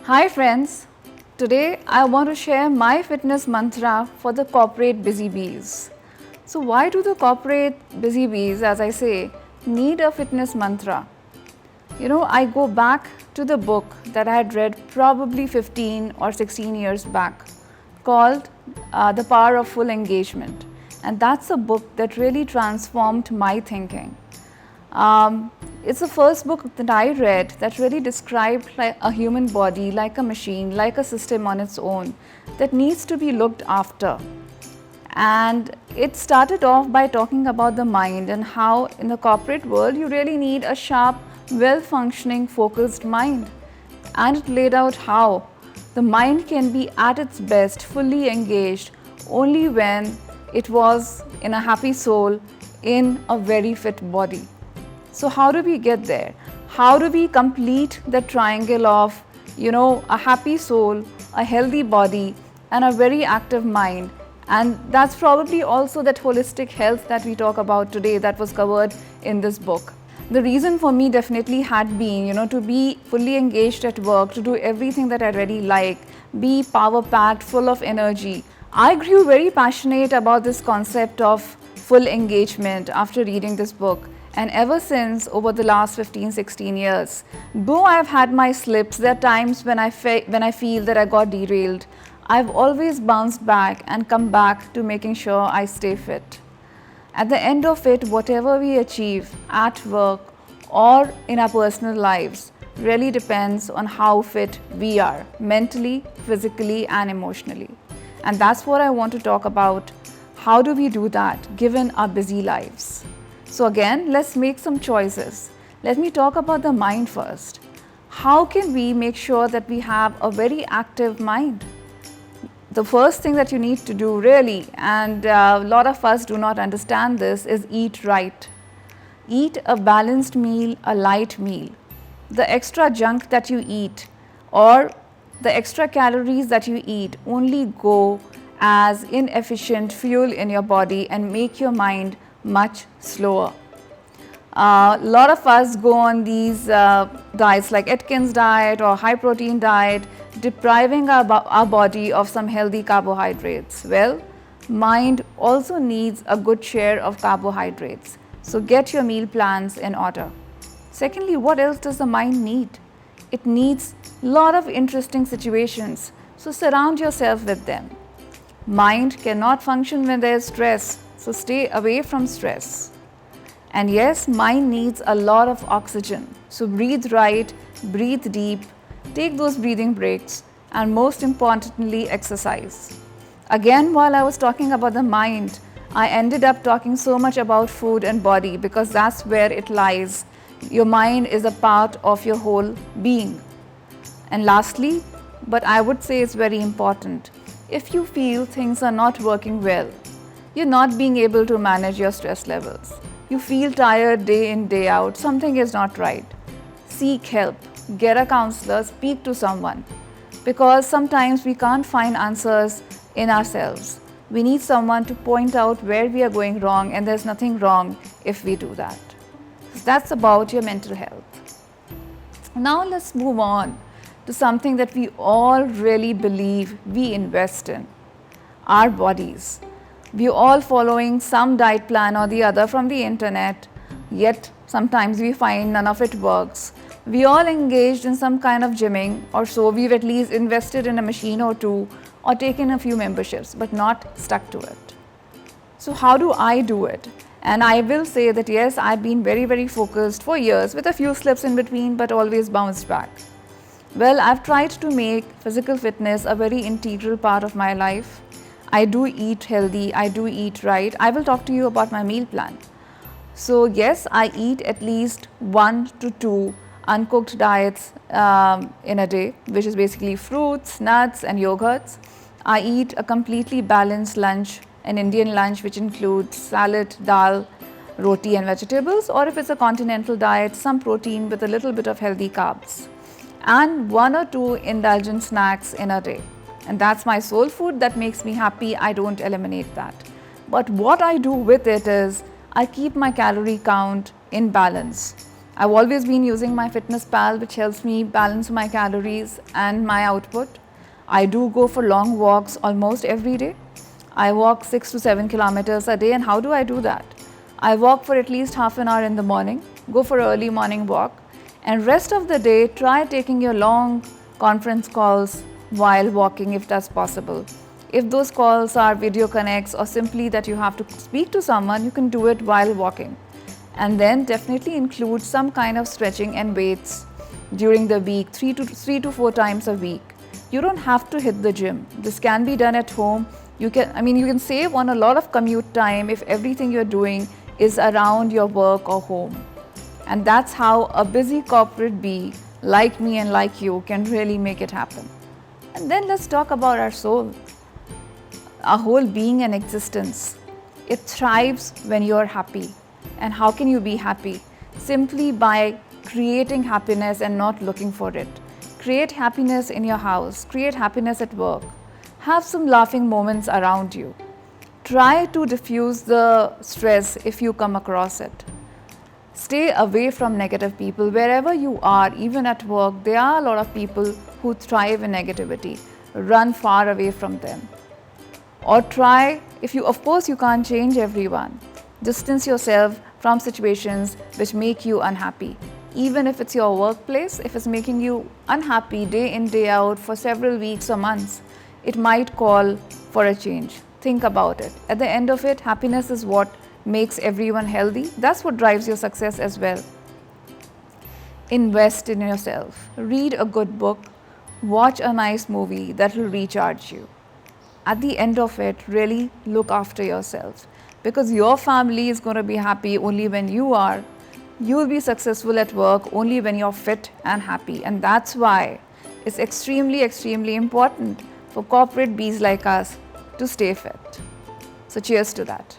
Hi friends, today I want to share my fitness mantra for the corporate busy bees. So why do the corporate busy bees, as I say, need a fitness mantra? I go back to the book that I had read probably 15 or 16 years back called The Power of Full Engagement. And that's a book that really transformed my thinking. It's the first book that I read that really described like a human body, like a machine, like a system on its own that needs to be looked after. And it started off by talking about the mind and how in the corporate world you really need a sharp, well-functioning, focused mind. And it laid out how the mind can be at its best, fully engaged, only when it was in a happy soul, in a very fit body. So how do we get there? How do we complete the triangle of, a happy soul, a healthy body, and a very active mind? And that's probably also that holistic health that we talk about today that was covered in this book. The reason for me definitely had been, to be fully engaged at work, to do everything that I really like, be power-packed, full of energy. I grew very passionate about this concept of full engagement after reading this book. And ever since, over the last 15, 16 years, though I've had my slips, there are times when I feel that I got derailed, I've always bounced back and come back to making sure I stay fit. At the end of it, whatever we achieve at work or in our personal lives really depends on how fit we are, mentally, physically, and emotionally. And that's what I want to talk about. How do we do that given our busy lives? So again, let's make some choices. Let me talk about the mind first. How can we make sure that we have a very active mind? The first thing that you need to do really, and a lot of us do not understand this, is eat right. Eat a balanced meal, a light meal. The extra junk that you eat or the extra calories that you eat only go as inefficient fuel in your body and make your mind much slower. A lot of us go on these diets like Atkins diet or high protein diet, depriving our body of some healthy carbohydrates. Well, mind also needs a good share of carbohydrates. So get your meal plans in order. Secondly, what else does the mind need? It needs a lot of interesting situations. So surround yourself with them. Mind cannot function when there is stress. So stay away from stress. And yes, mind needs a lot of oxygen. So breathe right, breathe deep, take those breathing breaks, and most importantly, exercise. Again, while I was talking about the mind, I ended up talking so much about food and body because that's where it lies. Your mind is a part of your whole being. And lastly, but I would say it's very important, if you feel things are not working well, you're not being able to manage your stress levels, you feel tired day in, day out, something is not right, seek help, get a counselor, speak to someone. Because sometimes we can't find answers in ourselves. We need someone to point out where we are going wrong, and there's nothing wrong if we do that. So that's about your mental health. Now let's move on to something that we all really believe we invest in, our bodies. We're all following some diet plan or the other from the internet, yet sometimes we find none of it works. We all engaged in some kind of gymming, or so we've at least invested in a machine or two or taken a few memberships, but not stuck to it. So how do I do it? And I will say that yes, I've been very, very focused for years with a few slips in between, but always bounced back. Well, I've tried to make physical fitness a very integral part of my life. I do eat healthy, I do eat right. I will talk to you about my meal plan. So yes, I eat at least 1 to 2 uncooked diets in a day, which is basically fruits, nuts and yogurts. I eat a completely balanced lunch, an Indian lunch which includes salad, dal, roti and vegetables, or if it's a continental diet, some protein with a little bit of healthy carbs. And 1 or 2 indulgent snacks in a day. And that's my soul food that makes me happy. I don't eliminate that. But what I do with it is I keep my calorie count in balance. I've always been using my Fitness Pal, which helps me balance my calories and my output. I do go for long walks almost every day. I walk 6 to 7 kilometers a day. And how do I do that? I walk for at least half an hour in the morning, go for an early morning walk, and rest of the day try taking your long conference calls while walking if that's possible. If those calls are video connects or simply that you have to speak to someone, you can do it while walking. And then definitely include some kind of stretching and weights during the week, three to four times a week. You don't have to hit the gym. This can be done at home. You can save on a lot of commute time if everything you're doing is around your work or home. And that's how a busy corporate bee like me and like you can really make it happen. And then let's talk about our soul. Our whole being and existence. It thrives when you're happy. And how can you be happy? Simply by creating happiness and not looking for it. Create happiness in your house. Create happiness at work. Have some laughing moments around you. Try to diffuse the stress if you come across it. Stay away from negative people. Wherever you are, even at work, there are a lot of people who thrive in negativity. Run far away from them. Or try, of course you can't change everyone. Distance yourself from situations which make you unhappy. Even if it's your workplace, if it's making you unhappy day in, day out for several weeks or months, it might call for a change. Think about it. At the end of it, happiness is what makes everyone healthy. That's what drives your success as well. Invest in yourself. Read a good book. Watch a nice movie that will recharge you. At the end of it, really look after yourself. Because your family is going to be happy only when you are. You'll be successful at work only when you're fit and happy. And that's why it's extremely, extremely important for corporate bees like us to stay fit. So cheers to that.